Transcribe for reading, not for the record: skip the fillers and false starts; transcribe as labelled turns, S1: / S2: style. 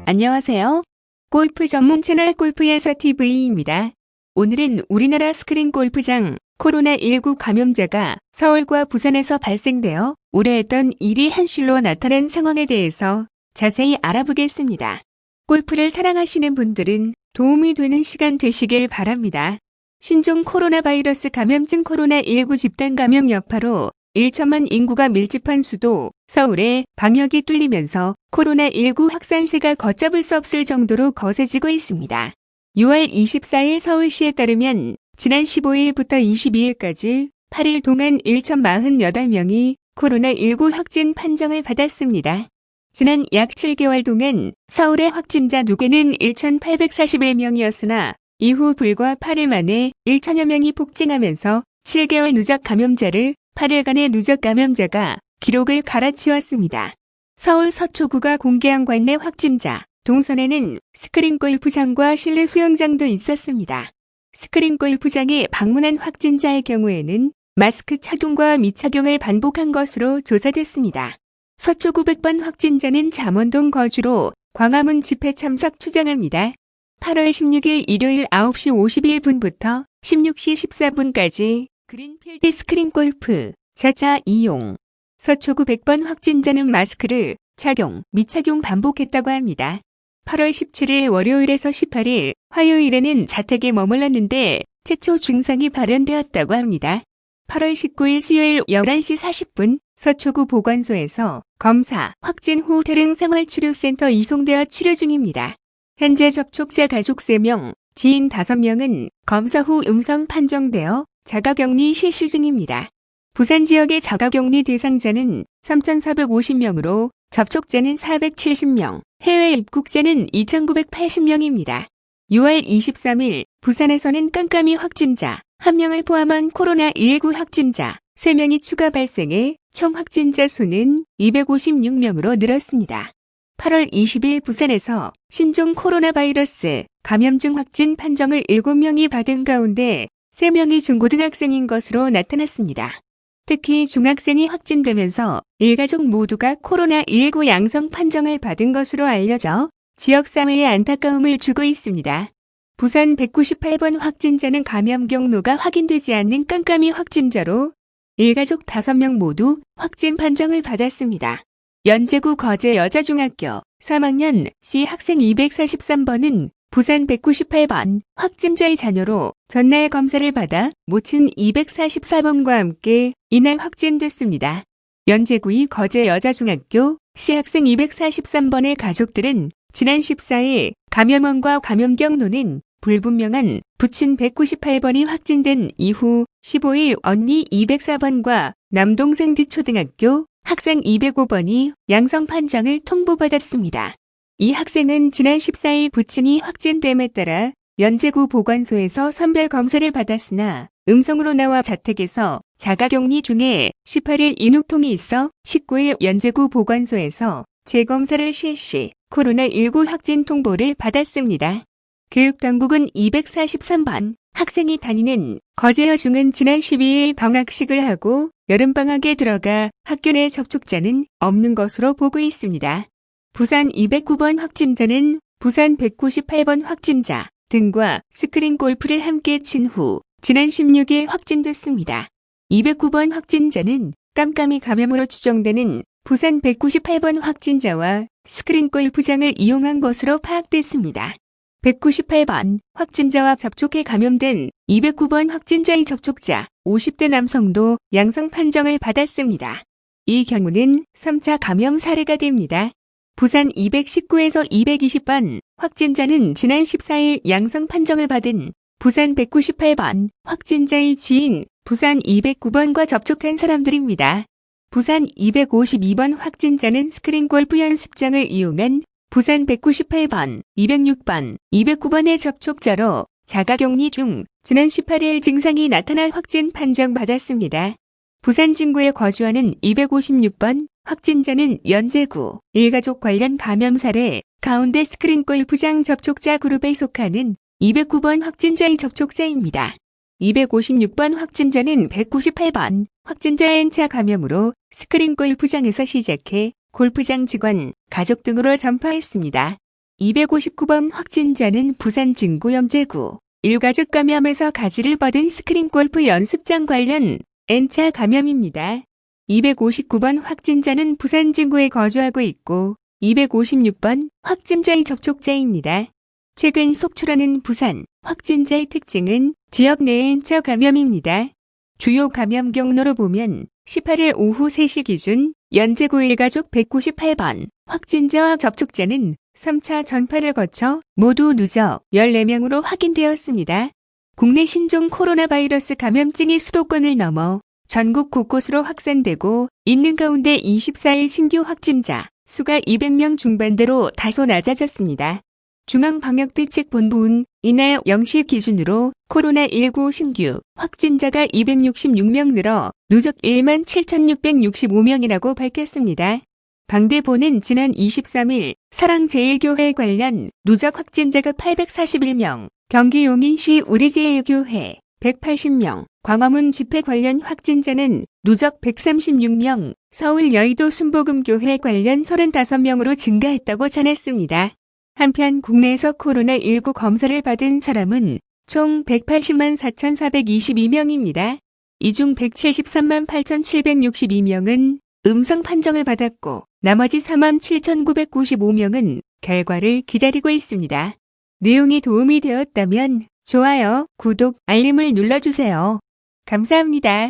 S1: 안녕하세요. 골프 전문 채널 골프야사TV입니다. 오늘은 우리나라 스크린 골프장 코로나19 감염자가 서울과 부산에서 발생되어 우려했던 일이 현실로 나타난 상황에 대해서 자세히 알아보겠습니다. 골프를 사랑하시는 분들은 도움이 되는 시간 되시길 바랍니다. 신종 코로나 바이러스 감염증 코로나19 집단 감염 여파로 1천만 인구가 밀집한 수도 서울에 방역이 뚫리면서 코로나19 확산세가 걷잡을 수 없을 정도로 거세지고 있습니다. 6월 24일 서울시에 따르면 지난 15일부터 22일까지 8일 동안 1,048명이 코로나19 확진 판정을 받았습니다. 지난 약 7개월 동안 서울의 확진자 누계는 1,841명이었으나 이후 불과 8일 만에 1천여 명이 폭증하면서 7개월 누적 감염자를 8일간의 누적 감염자가 기록을 갈아치웠습니다. 서울 서초구가 공개한 관내 확진자, 동선에는 스크린 골프장과 실내 수영장도 있었습니다. 스크린 골프장에 방문한 확진자의 경우에는 마스크 착용과 미착용을 반복한 것으로 조사됐습니다. 서초구 100번 확진자는 잠원동 거주로 광화문 집회 참석 추정합니다. 8월 16일 일요일 9시 51분부터 16시 14분까지 그린필드 스크린 골프 4차 이용. 서초구 100번 확진자는 마스크를 착용, 미착용 반복했다고 합니다. 8월 17일 월요일에서 18일 화요일에는 자택에 머물렀는데 최초 증상이 발현되었다고 합니다. 8월 19일 수요일 11시 40분 서초구 보건소에서 검사, 확진 후 대릉생활치료센터 이송되어 치료 중입니다. 현재 접촉자 가족 3명, 지인 5명은 검사 후 음성 판정되어 자가격리 실시 중입니다. 부산 지역의 자가격리 대상자는 3,450명으로 접촉자는 470명, 해외 입국자는 2,980명입니다. 6월 23일 부산에서는 깜깜이 확진자 1명을 포함한 코로나19 확진자 3명이 추가 발생해 총 확진자 수는 256명으로 늘었습니다. 8월 20일 부산에서 신종 코로나 바이러스 감염증 확진 판정을 7명이 받은 가운데 3명이 중고등학생인 것으로 나타났습니다. 특히 중학생이 확진되면서 일가족 모두가 코로나19 양성 판정을 받은 것으로 알려져 지역사회에 안타까움을 주고 있습니다. 부산 198번 확진자는 감염 경로가 확인되지 않는 깜깜이 확진자로 일가족 5명 모두 확진 판정을 받았습니다. 연제구 거제 여자중학교 3학년 C 학생 243번은 부산 198번 확진자의 자녀로 전날 검사를 받아 모친 244번과 함께 이날 확진됐습니다. 연제구의 거제 여자중학교 C 학생 243번의 가족들은 지난 14일 감염원과 감염 경로는 불분명한 부친 198번이 확진된 이후 15일 언니 204번과 남동생 D초등학교 학생 205번이 양성 판정을 통보받았습니다. 이 학생은 지난 14일 부친이 확진됨에 따라 연제구 보건소에서 선별 검사를 받았으나 음성으로 나와 자택에서 자가격리 중에 18일 인후통이 있어 19일 연제구 보건소에서 재검사를 실시, 코로나19 확진 통보를 받았습니다. 교육당국은 243번 학생이 다니는 거제여중은 지난 12일 방학식을 하고 여름방학에 들어가 학교 내 접촉자는 없는 것으로 보고 있습니다. 부산 209번 확진자는 부산 198번 확진자 등과 스크린 골프를 함께 친 후 지난 16일 확진됐습니다. 209번 확진자는 깜깜이 감염으로 추정되는 부산 198번 확진자와 스크린 골프장을 이용한 것으로 파악됐습니다. 198번 확진자와 접촉해 감염된 209번 확진자의 접촉자 50대 남성도 양성 판정을 받았습니다. 이 경우는 3차 감염 사례가 됩니다. 부산 219에서 220번 확진자는 지난 14일 양성 판정을 받은 부산 198번 확진자의 지인 부산 209번과 접촉한 사람들입니다. 부산 252번 확진자는 스크린 골프 연습장을 이용한 부산 198번, 206번, 209번의 접촉자로 자가격리 중 지난 18일 증상이 나타나 확진 판정받았습니다. 부산 진구에 거주하는 256번 확진자는 연제구 일가족 관련 감염 사례 가운데 스크린 골프장 접촉자 그룹에 속하는 209번 확진자의 접촉자입니다. 256번 확진자는 198번 확진자 N차 감염으로 스크린 골프장에서 시작해 골프장 직원, 가족 등으로 전파했습니다. 259번 확진자는 부산 진구 염제구 일가족 감염에서 가지를 뻗은 스크린 골프 연습장 관련 N차 감염입니다. 259번 확진자는 부산 진구에 거주하고 있고 256번 확진자의 접촉자입니다. 최근 속출하는 부산 확진자의 특징은 지역 내 N차 감염입니다. 주요 감염 경로로 보면 18일 오후 3시 기준 연제구 일가족 198번 확진자와 접촉자는 3차 전파를 거쳐 모두 누적 14명으로 확인되었습니다. 국내 신종 코로나 바이러스 감염증이 수도권을 넘어 전국 곳곳으로 확산되고 있는 가운데 24일 신규 확진자 수가 200명 중반대로 다소 낮아졌습니다. 중앙방역대책본부는 이날 0시 기준으로 코로나19 신규 확진자가 266명 늘어 누적 17,665명이라고 밝혔습니다. 방대본은 지난 23일 사랑제일교회 관련 누적 확진자가 841명, 경기 용인시 우리제일교회 180명, 광화문 집회 관련 확진자는 누적 136명, 서울 여의도 순복음교회 관련 35명으로 증가했다고 전했습니다. 한편 국내에서 코로나19 검사를 받은 사람은 총 180만 4,422명입니다. 이 중 173만 8,762명은 음성 판정을 받았고 나머지 4만 7,995명은 결과를 기다리고 있습니다. 내용이 도움이 되었다면 좋아요, 구독, 알림을 눌러주세요. 감사합니다.